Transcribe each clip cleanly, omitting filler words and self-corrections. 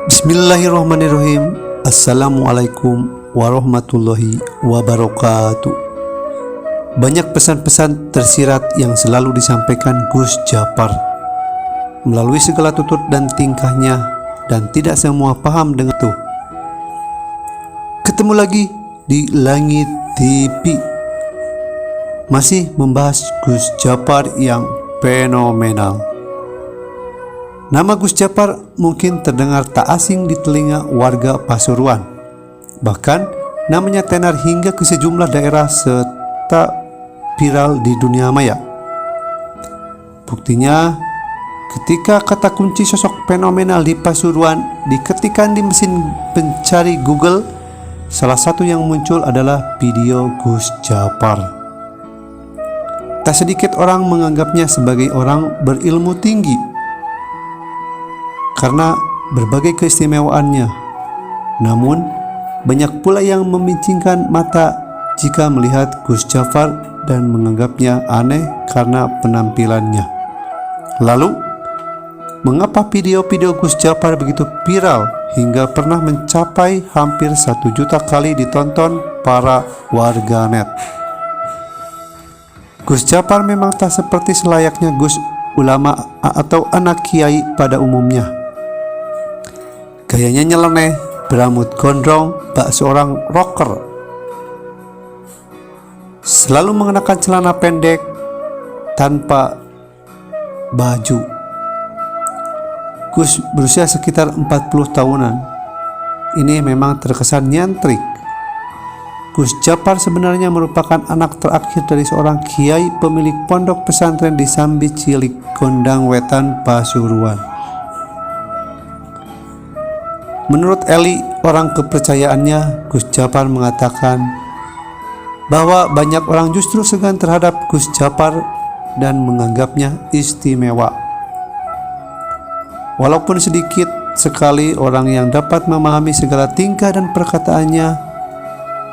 Bismillahirrahmanirrahim. Assalamualaikum warahmatullahi wabarakatuh. Banyak pesan-pesan tersirat yang selalu disampaikan Gus Japar melalui segala tutur dan tingkahnya, dan tidak semua paham dengan itu. Ketemu lagi di Langit TV, masih membahas Gus Japar yang fenomenal. Nama Gus Japar mungkin terdengar tak asing di telinga warga Pasuruan. Bahkan namanya tenar hingga ke sejumlah daerah serta viral di dunia maya. Buktinya, ketika kata kunci sosok fenomenal di Pasuruan diketikkan di mesin pencari Google, salah satu yang muncul adalah video Gus Japar. Tak sedikit orang menganggapnya sebagai orang berilmu tinggi karena berbagai keistimewaannya. Namun, banyak pula yang memincingkan mata jika melihat Gus Japar dan menganggapnya aneh karena penampilannya. Lalu, mengapa video-video Gus Japar begitu viral hingga pernah mencapai hampir 1 juta kali ditonton para warganet? Gus Japar memang tak seperti selayaknya Gus ulama atau anak kiai pada umumnya. Gayanya nyeleneh, berambut gondrong, bak seorang rocker. Selalu mengenakan celana pendek tanpa baju. Gus berusia sekitar 40 tahunan. Ini memang terkesan nyentrik. Gus Japar sebenarnya merupakan anak terakhir dari seorang kiai pemilik pondok pesantren di Sambi Cilik, Gondang Wetan, Pasuruan. Menurut Eli, orang kepercayaannya, Gus Japar mengatakan bahwa banyak orang justru segan terhadap Gus Japar dan menganggapnya istimewa. Walaupun sedikit sekali orang yang dapat memahami segala tingkah dan perkataannya,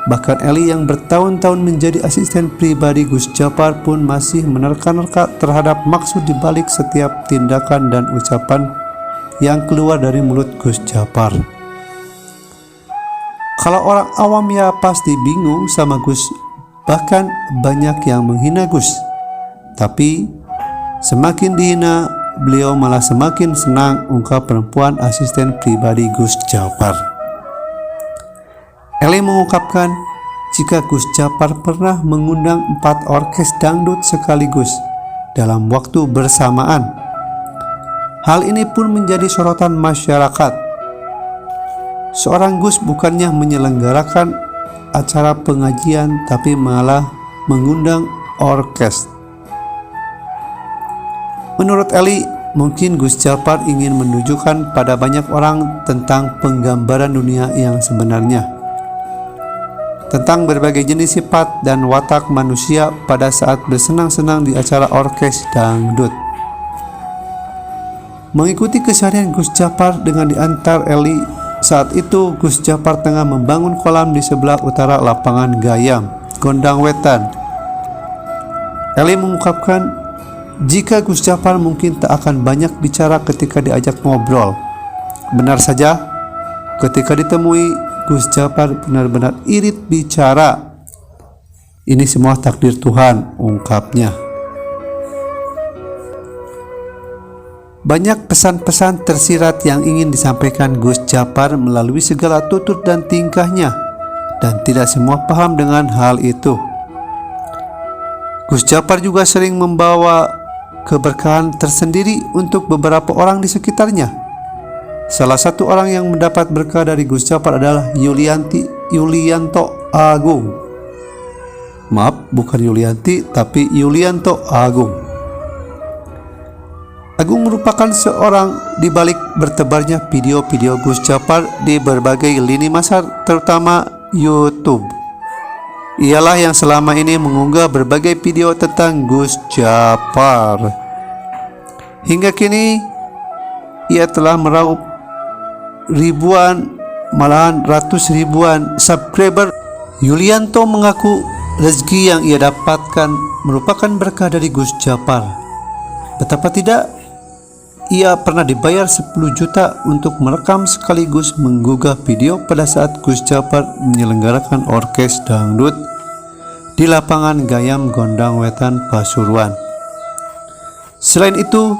bahkan Eli yang bertahun-tahun menjadi asisten pribadi Gus Japar pun masih menerka-nerka terhadap maksud dibalik setiap tindakan dan ucapan yang keluar dari mulut Gus Japar. Kalau orang awam ya pasti bingung sama Gus, bahkan banyak yang menghina Gus. Tapi semakin dihina, beliau malah semakin senang, ungkap perempuan asisten pribadi Gus Japar. Eli mengungkapkan jika Gus Japar pernah mengundang 4 orkes dangdut sekaligus dalam waktu bersamaan. Hal ini pun menjadi sorotan masyarakat. Seorang Gus bukannya menyelenggarakan acara pengajian, tapi malah mengundang orkes. Menurut Eli, mungkin Gus Japar ingin menunjukkan pada banyak orang tentang penggambaran dunia yang sebenarnya, tentang berbagai jenis sifat dan watak manusia pada saat bersenang-senang di acara orkes dangdut. Mengikuti keseharian Gus Japar dengan diantar Eli, saat itu Gus Japar tengah membangun kolam di sebelah utara lapangan Gayam, Gondang Wetan. Eli mengungkapkan jika Gus Japar mungkin tak akan banyak bicara ketika diajak ngobrol. Benar saja, ketika ditemui, Gus Japar benar-benar irit bicara. Ini semua takdir Tuhan, ungkapnya. Banyak pesan-pesan tersirat yang ingin disampaikan Gus Japar melalui segala tutur dan tingkahnya, dan tidak semua paham dengan hal itu. Gus Japar juga sering membawa keberkahan tersendiri untuk beberapa orang di sekitarnya. Salah satu orang yang mendapat berkah dari Gus Japar adalah Yulianto Agung. Maaf, bukan Yulianti, tapi Yulianto Agung. Agung merupakan seorang di balik bertebarnya video-video Gus Japar di berbagai lini masa, terutama YouTube. Ialah yang selama ini mengunggah berbagai video tentang Gus Japar. Hingga kini, ia telah meraup ribuan, malahan ratus ribuan subscriber. Yulianto mengaku rezeki yang ia dapatkan merupakan berkah dari Gus Japar. Betapa tidak, ia pernah dibayar 10 juta untuk merekam sekaligus menggugah video pada saat Gus Japar menyelenggarakan orkes dangdut di lapangan Gayam Gondang Wetan, Pasuruan. Selain itu,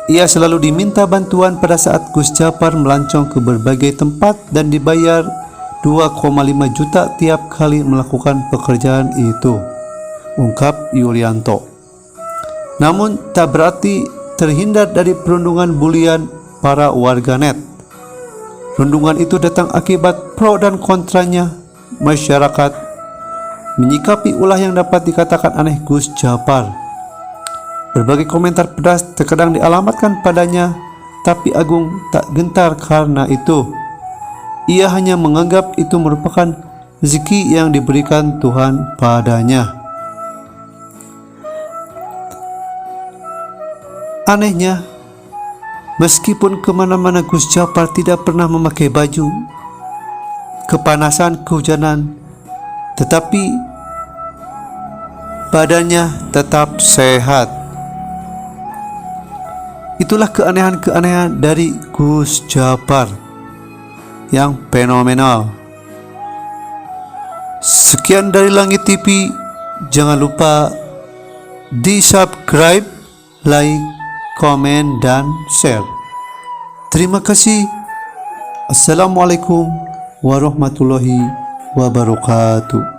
ia selalu diminta bantuan pada saat Gus Japar melancong ke berbagai tempat dan dibayar 2,5 juta tiap kali melakukan pekerjaan itu, ungkap Yulianto. Namun tak berarti terhindar dari perundungan bulian para warganet. Rundungan itu datang akibat pro dan kontranya masyarakat menyikapi ulah yang dapat dikatakan aneh Gus Japar. Berbagai komentar pedas terkadang dialamatkan padanya, tapi Agung tak gentar karena itu. Ia hanya menganggap itu merupakan rezeki yang diberikan Tuhan padanya. Anehnya, meskipun kemana-mana Gus Japar tidak pernah memakai baju, kepanasan, kehujanan, tetapi badannya tetap sehat. Itulah keanehan-keanehan dari Gus Japar yang fenomenal. Sekian dari Langit TV. Jangan lupa di subscribe, like, komen, dan share. Terima kasih. Assalamualaikum warahmatullahi wabarakatuh.